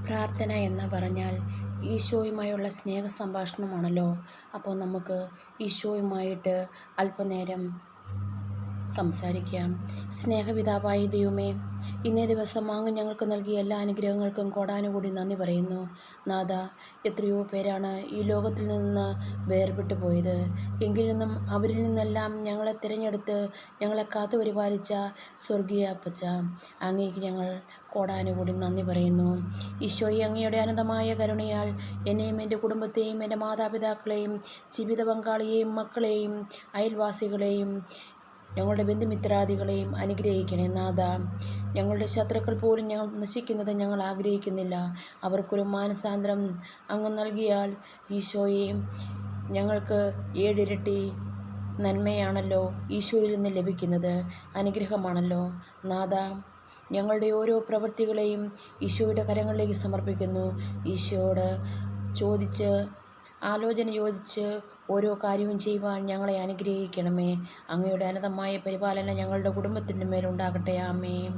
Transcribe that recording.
പ്രാർത്ഥന എന്ന് പറഞ്ഞാൽ ഈശോയുമായുള്ള സ്നേഹ സംഭാഷണമാണല്ലോ. അപ്പോൾ നമുക്ക് ഈശോയുമായിട്ട് അല്പനേരം സംസാരിക്കാം. സ്നേഹപിതാവായ ദൈവമേ, ഇന്നേ ദിവസം അങ്ങ് ഞങ്ങൾക്ക് നൽകിയ എല്ലാ അനുഗ്രഹങ്ങൾക്കും കോടാനുകൂടി നന്ദി പറയുന്നു. നാഥ, എത്രയോ പേരാണ് ഈ ലോകത്തിൽ നിന്ന് വേർപെട്ടു പോയത്. എങ്കിലും അവരിൽ നിന്നെല്ലാം ഞങ്ങളെ തിരഞ്ഞെടുത്ത് ഞങ്ങളെ കാത്തു പരിപാലിച്ച സ്വർഗീയ അപ്പച്ച, അങ്ങേക്ക് ഞങ്ങൾ കോടാനുകൂടി നന്ദി പറയുന്നു. ഈശോയെ, അങ്ങയുടെ അനന്തമായ കരുണയാൽ എന്നെയും എൻ്റെ കുടുംബത്തെയും എൻ്റെ മാതാപിതാക്കളെയും ജീവിത പങ്കാളിയെയും മക്കളെയും അയൽവാസികളെയും ഞങ്ങളുടെ ബന്ധുമിത്രാദികളെയും അനുഗ്രഹിക്കണേ നാഥ. ഞങ്ങളുടെ ശത്രുക്കൾ പോലും ഞങ്ങൾ നശിക്കുന്നത് ഞങ്ങൾ ആഗ്രഹിക്കുന്നില്ല. അവർക്കൊരു മാനസാന്തരം അങ്ങ് നൽകിയാൽ ഈശോയെ, ഞങ്ങൾക്ക് 7 ഇരട്ടി നന്മയാണല്ലോ ഈശോയിൽ നിന്ന് ലഭിക്കുന്നത്, അനുഗ്രഹമാണല്ലോ നാഥ. ഞങ്ങളുടെ ഓരോ പ്രവൃത്തികളെയും ഈശോയുടെ കരങ്ങളിലേക്ക് സമർപ്പിക്കുന്നു. ഈശോയോട് ആലോചന ചോദിച്ച് ഓരോ കാര്യവും ചെയ്യുവാൻ ഞങ്ങളെ അനുഗ്രഹിക്കണമേ. അങ്ങയുടെ അനന്തമായ പരിപാലന ഞങ്ങളുടെ കുടുംബത്തിൻ്റെ മേലുണ്ടാകട്ടെ. ആമേൻ.